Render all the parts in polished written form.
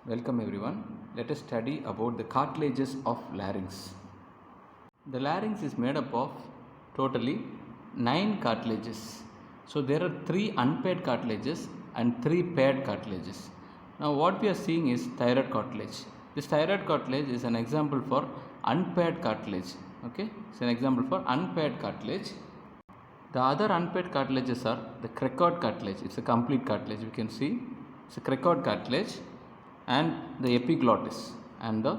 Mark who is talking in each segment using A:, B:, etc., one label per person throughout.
A: Welcome everyone. Let us study about the cartilages of larynx. The larynx is made up of totally 9 cartilages. So there are 3 unpaired cartilages and 3 paired cartilages. Now what we are seeing is thyroid cartilage. This thyroid cartilage is an example for unpaired cartilage. Okay, it's an example for unpaired cartilage. The other unpaired cartilages are the cricoid cartilage. It's a complete cartilage. You can see it's a cricoid cartilage and the epiglottis and the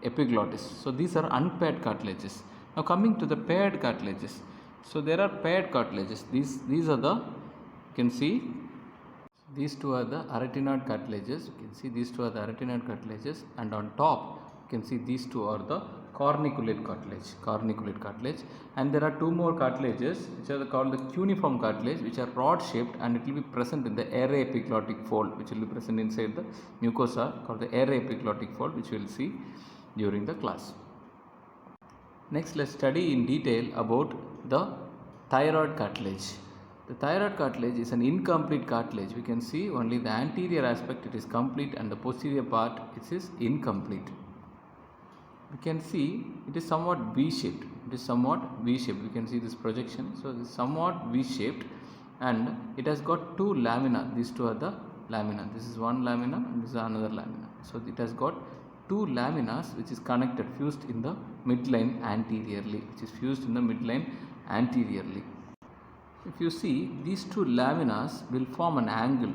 A: epiglottis. So these are unpaired cartilages. Now coming to the paired cartilages. So there are paired cartilages. These are the, you can see these two are the arytenoid cartilages. You can see these two are the arytenoid cartilages, and on top you can see these two are the corniculate cartilage. And there are two more cartilages which are called the cuneiform cartilage, which are rod shaped, and it will be present in the araepiglottic fold, which will be present inside the mucosa, called the araepiglottic fold, which we will see during the class. Next, let's study in detail about the thyroid cartilage. The thyroid cartilage is an incomplete cartilage. We can see only the anterior aspect, it is complete, and the posterior part it is incomplete. We can see it is somewhat V-shaped. We can see this projection. So it is somewhat V-shaped, and it has got two lamina. These two are the lamina. This is one lamina and this is another lamina. So it has got two laminas which is connected, fused in the midline anteriorly. If you see, these two laminas will form an angle,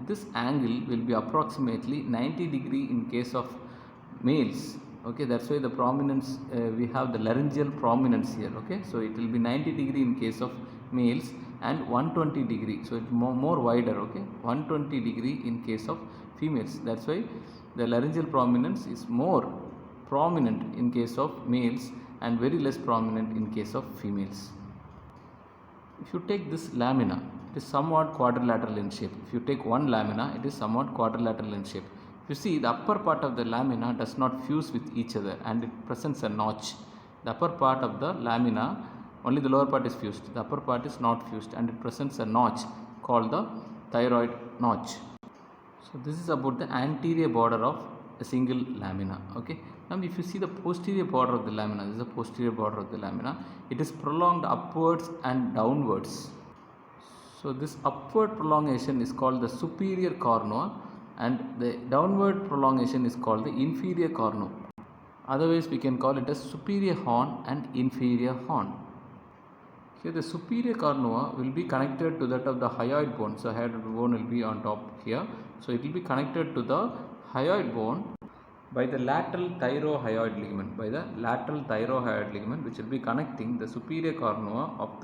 A: This angle will be approximately 90 degree in case of males. Okay, that's why the prominence, we have the laryngeal prominence here. Okay, so it will be 90 degree in case of males and 120 degree, so it's more wider. Okay, 120 degree in case of females. That's why the laryngeal prominence is more prominent in case of males and very less prominent in case of females. If you take this lamina, it is somewhat quadrilateral in shape. If you take one lamina, it is somewhat quadrilateral in shape. If you see, the upper part of the lamina does not fuse with each other, and it presents a notch. The upper part of the lamina, only the lower part is fused. The upper part is not fused, and it presents a notch called the thyroid notch. So this is about the anterior border of a single lamina. Okay. Now if you see the posterior border of the lamina, this is the posterior border of the lamina. It is prolonged upwards and downwards. So this upward prolongation is called the superior cornua, and the downward prolongation is called the inferior cornu. Otherwise we can call it as superior horn and inferior horn. Here the superior cornua will be connected to that of the hyoid bone. So hyoid bone will be on top here. So it will be connected to the hyoid bone by the lateral thyrohyoid ligament, which will be connecting the superior cornua of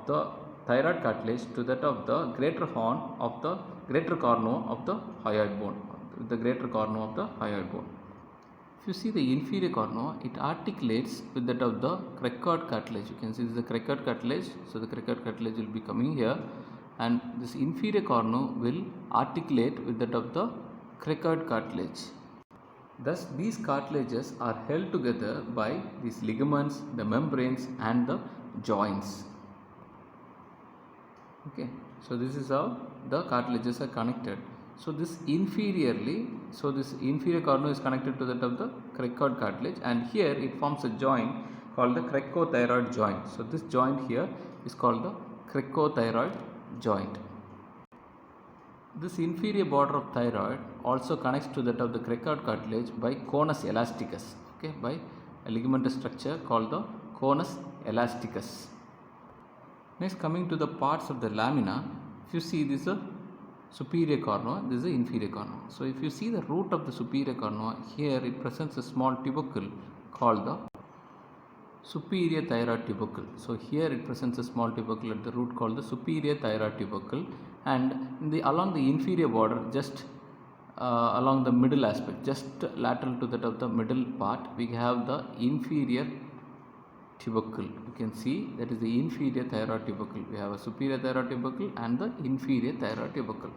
A: the thyroid cartilage to that of the greater horn of the greater cornua of the hyoid bone, If you see the inferior cornua, it articulates with that of the cricoid cartilage. You can see this is the cricoid cartilage. So the cricoid cartilage will be coming here, and this inferior cornu will articulate with that of the cricoid cartilage. Thus these cartilages are held together by these ligaments, the membranes, and the joints. Okay, so this is how the cartilages are connected. So this inferior cornu is connected to that of the cricoid cartilage, and here it forms a joint called the cricothyroid joint. So this joint here is called the cricothyroid joint. This inferior border of thyroid also connects to that of the cricoid cartilage by conus elasticus, by a ligamentous structure called the conus elasticus. Next, coming to the parts of the lamina, if you see, this is a superior cornua, this is the inferior cornua. So if you see the root of the superior cornua, here it presents a small tubercle called the superior thyroid tubercle. So here it presents a small tubercle at the root called the superior thyroid tubercle, and along the inferior border, just along the middle aspect, just lateral to that of the middle part, we have the inferior tubercle. You can see that is the inferior thyroid tubercle. We have a superior thyroid tubercle and the inferior thyroid tubercle.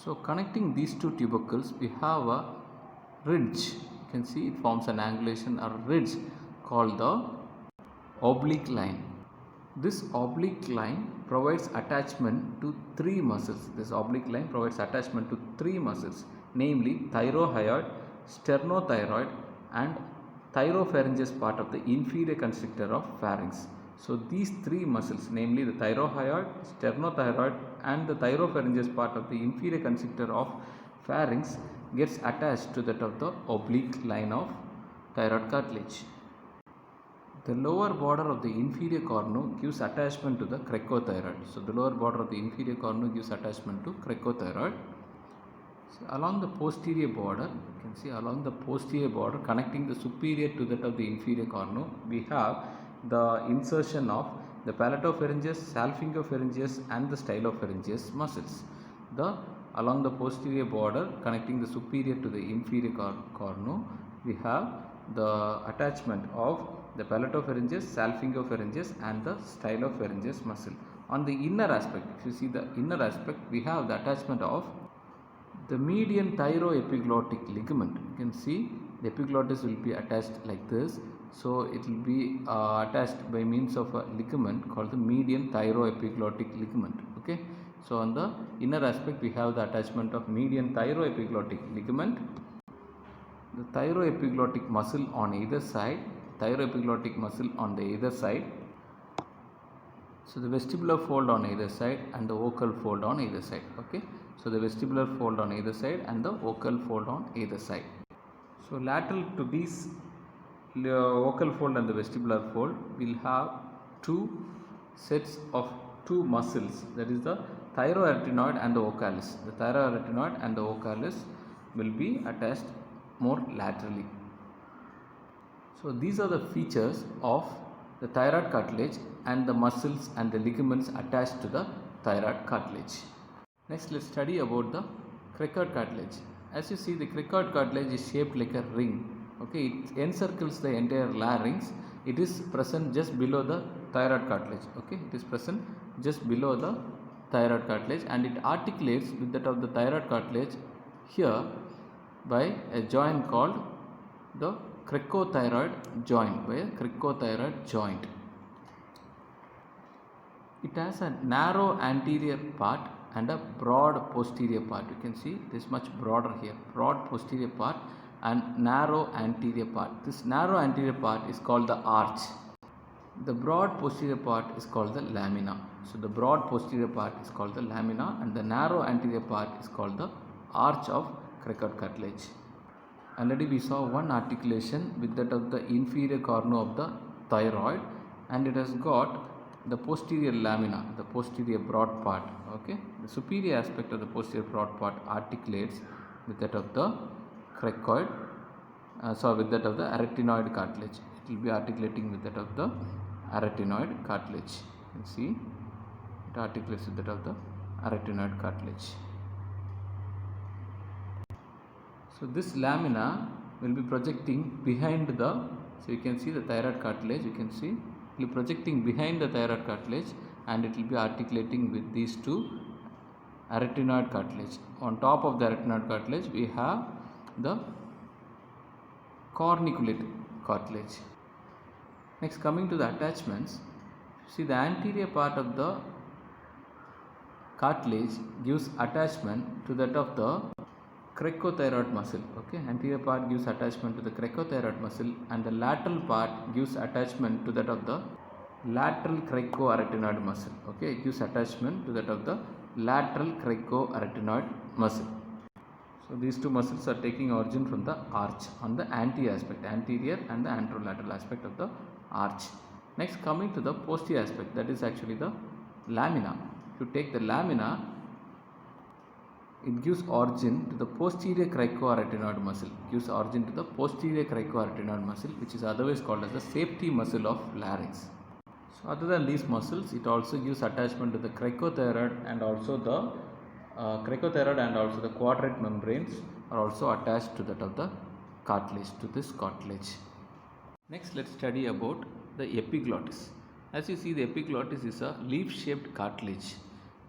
A: So connecting these two tubercles, we have a ridge. You can see it forms an angulation or ridge called the oblique line. This oblique line provides attachment to three muscles. This oblique line provides attachment to three muscles, namely thyrohyoid, sternothyroid and thyropharyngeus part of the inferior constrictor of pharynx. So these three muscles, namely the thyrohyoid, sternothyroid and the thyropharyngeus part of the inferior constrictor of pharynx gets attached to that of the oblique line of thyroid cartilage. The lower border of the inferior cornu gives attachment to the cricothyroid. So the lower border of the inferior cornu gives attachment to cricothyroid. So along the posterior border, you can see along the posterior border connecting the superior to that of the inferior cornu, we have the insertion of the palatopharyngeus, salpingopharyngeus and the stylopharyngeus muscles. Along the posterior border connecting the superior to the inferior cornu, we have the attachment of the palatopharyngeus, salpingopharyngeus and the stylopharyngeus muscle. On the inner aspect, if you see the inner aspect, we have the attachment of the median thyroepiglottic ligament. You can see the epiglottis will be attached like this. So it will be attached by means of a ligament called the median thyroepiglottic ligament. Okay. So on the inner aspect, we have the attachment of median thyroepiglottic ligament, the thyroepiglottic muscle on either side, thyroepiglottic muscle on the either side. So the vestibular fold on either side and the vocal fold on either side. Okay. So the vestibular fold on either side and the vocal fold on either side. So lateral to these vocal fold and the vestibular fold, will have two sets of two muscles, that is the thyroarytenoid and the vocalis. The thyroarytenoid and the vocalis will be attached more laterally. So these are the features of the thyroid cartilage and the muscles and the ligaments attached to the thyroid cartilage. Next, let's study about the cricoid cartilage. As you see, the cricoid cartilage is shaped like a ring. Okay, it encircles the entire larynx. It is present just below the thyroid cartilage. Okay, it is present just below the thyroid cartilage and it articulates with that of the thyroid cartilage here by a joint called the cricothyroid joint. It has a narrow anterior part and a broad posterior part. You can see it is much broader here, broad posterior part and narrow anterior part. This narrow anterior part is called the arch. The broad posterior part is called the lamina. So the broad posterior part is called the lamina and the narrow anterior part is called the arch of cricoid cartilage. Already we saw one articulation with that of the inferior cornu of the thyroid and it has got the posterior lamina, the posterior broad part. Okay, the superior aspect of the posterior broad part articulates with that of the cricoid, with that of the arytenoid cartilage. It will be articulating with that of the arytenoid cartilage. You can see it articulates with that of the arytenoid cartilage. So this lamina will be projecting behind the, so you can see the thyroid cartilage, you can see it will be projecting behind the thyroid cartilage and it will be articulating with these two arytenoid cartilage. On top of the arytenoid cartilage we have the corniculate cartilage. Next, coming to the attachments, see the anterior part of the cartilage gives attachment to that of the cricothyroid muscle. Okay, anterior part gives attachment to the cricothyroid muscle and the lateral part gives attachment to that of the lateral cricoarytenoid muscle. Okay, it gives attachment to that of the lateral cricoarytenoid muscle. So these two muscles are taking origin from the arch on the anterior aspect, anterior and the anterolateral aspect of the arch. Next, coming to the posterior aspect, that is actually the lamina. If you take the lamina, it gives origin to the posterior cricoarytenoid muscle. It gives origin to the posterior cricoarytenoid muscle, which is otherwise called as the safety muscle of larynx. So other than these muscles, it also gives attachment to the cricothyroid and also the quadrate membranes are also attached to that of the cartilage, to this cartilage. Next, let's study about the epiglottis. As you see, the epiglottis is a leaf-shaped cartilage.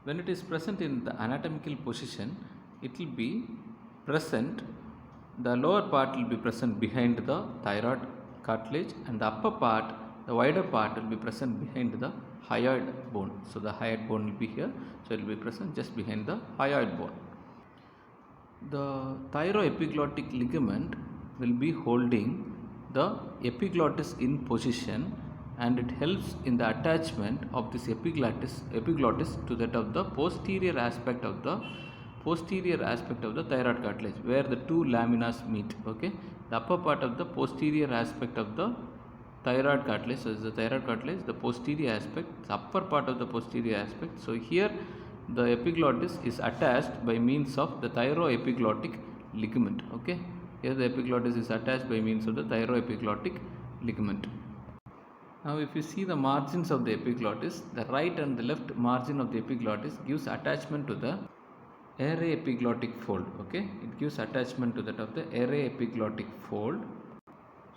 A: When it is present in the anatomical position, it will be present, the lower part will be present behind the thyroid cartilage and the upper part, the wider part will be present behind the hyoid bone. So the hyoid bone will be here, so it will be present just behind the hyoid bone. The thyroepiglottic ligament will be holding the epiglottis in position, and it helps in the attachment of this epiglottis to that of the posterior aspect of the thyroid cartilage, where the two laminas meet. Okay, the upper part of the posterior aspect of the thyroid cartilage. So, this is the thyroid cartilage, the posterior aspect, the upper part of the posterior aspect. So, here the epiglottis is attached by means of the thyroepiglottic ligament. Okay, here the epiglottis is attached by means of the thyroepiglottic ligament. Now, if you see the margins of the epiglottis, the right and the left margin of the epiglottis gives attachment to the array epiglottic fold. Okay, it gives attachment to that of the array epiglottic fold.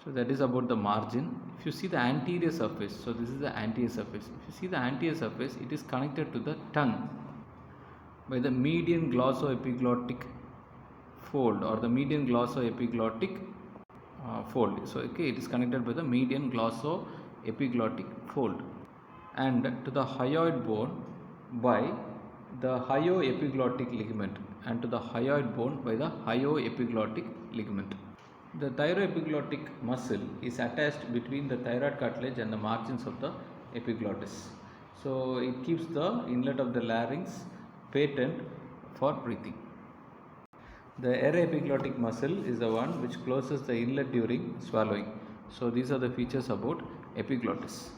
A: So that is about the margin. If you see the anterior surface, so this is the anterior surface. If you see the anterior surface, it is connected to the tongue by the median glossoepiglottic fold or the median glossoepiglottic fold. So okay, it is connected by the median glossoepiglottic fold, and to the hyoid bone by the hyoepiglottic ligament, and to the hyoid bone by the hyoepiglottic ligament. The thyroepiglottic muscle is attached between the thyroid cartilage and the margins of the epiglottis. So it keeps the inlet of the larynx patent for breathing. The array epiglottic muscle is the one which closes the inlet during swallowing. So these are the features about epiglottis.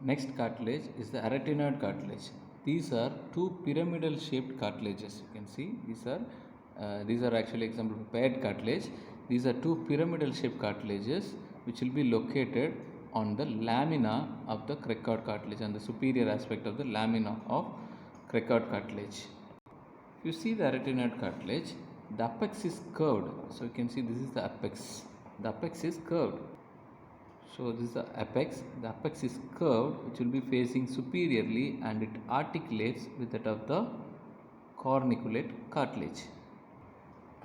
A: Next cartilage is the arytenoid cartilage. These are two pyramidal shaped cartilages. You can see these are actually example of paired cartilage. These are two pyramidal shaped cartilages which will be located on the lamina of the cricoid cartilage, and the superior aspect of the lamina of cricoid cartilage. If you see the arytenoid cartilage, the apex is curved. So you can see this is the apex. The apex is curved. So this is the apex. The apex is curved, which will be facing superiorly, and it articulates with that of the corniculate cartilage.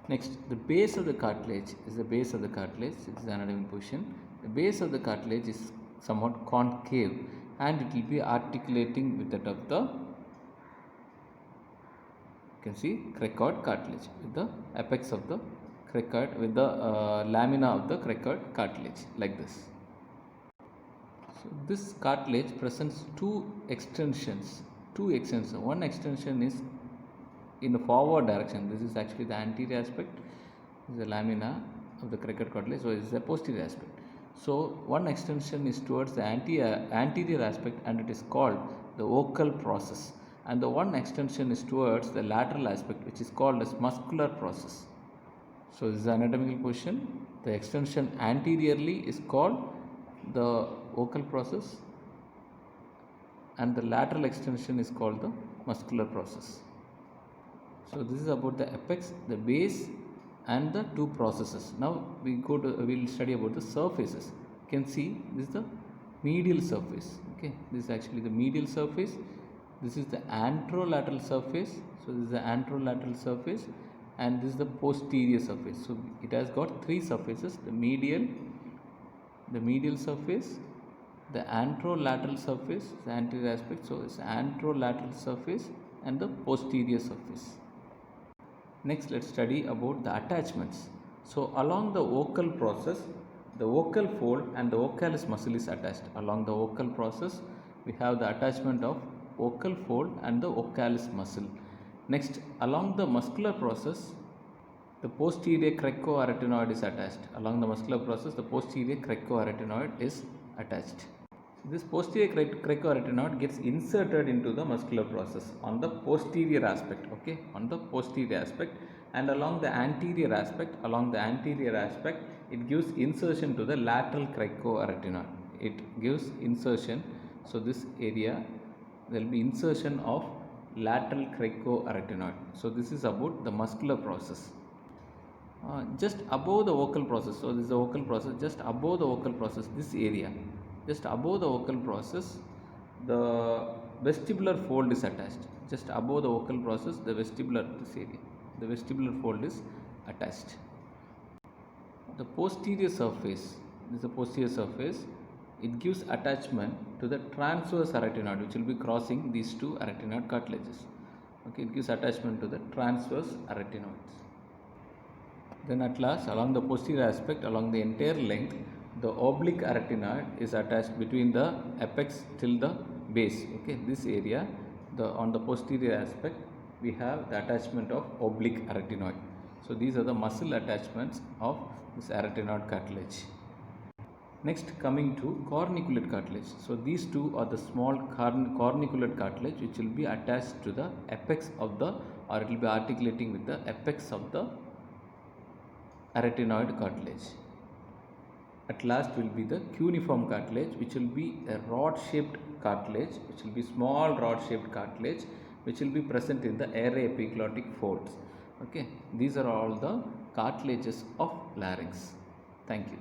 A: Next, the base of the cartilage is the base of the cartilage. It is the anatomical position. The base of the cartilage is somewhat concave, and it will be articulating with that of the, you can see, cricoid cartilage, with the apex of the cricoid, with the lamina of the cricoid cartilage, like this. So this cartilage presents two extensions. One extension is in the forward direction. This is actually the anterior aspect. This is the lamina of the cricoid cartilage. So this is the posterior aspect. So one extension is towards the anterior aspect, and it is called the vocal process. And the one extension is towards the lateral aspect, which is called as muscular process. So this is the anatomical position. The extension anteriorly is called the vocal process, and the lateral extension is called the muscular process. So this is about the apex, the base, and the two processes. Now we will study about the surfaces. You can see this is the medial surface. Okay, this is actually the medial surface. This is the anterolateral surface. So this is the anterolateral surface, and this is the posterior surface. So it has got three surfaces: the medial surface, the anterolateral surface, the anterior aspect. So it's anterolateral surface and the posterior surface. Next, let's study about the attachments. So along the vocal process, the vocal fold and the vocalis muscle is attached. Along the vocal process, we have the attachment of vocal fold and the vocalis muscle. Next, along the muscular process, the posterior cricoarytenoid is attached. Along the muscular process, the posterior cricoarytenoid is attached. This posterior cricoarytenoid gets inserted into the muscular process on the posterior aspect. Okay, on the posterior aspect, and along the anterior aspect, it gives insertion to the lateral cricoarytenoid. It gives insertion. So this area, there will be insertion of lateral cricoarytenoid. So this is about the muscular process. Just above the vocal process, so this is the vocal process. Just above the vocal process, this area, just above the vocal process, the vestibular fold is attached. Just above the vocal process, the vestibular fold is attached. The posterior surface, this is the posterior surface, it gives attachment to the transverse arytenoid, which will be crossing these two arytenoid cartilages. Okay, it gives attachment to the transverse arytenoids. Then at last, along the posterior aspect, along the entire length, the oblique arytenoid is attached between the apex till the base. Okay, this area, on the posterior aspect, we have the attachment of oblique arytenoid. So these are the muscle attachments of this arytenoid cartilage. Next, coming to corniculate cartilage. So these two are the small corniculate cartilage which will be attached to the apex of the, or it will be articulating with the apex of the arytenoid cartilage. At last will be the cuneiform cartilage, which will be a rod shaped cartilage, which will be small rod shaped cartilage, which will be present in the araepiglottic folds. Okay, these are all the cartilages of larynx. Thank you.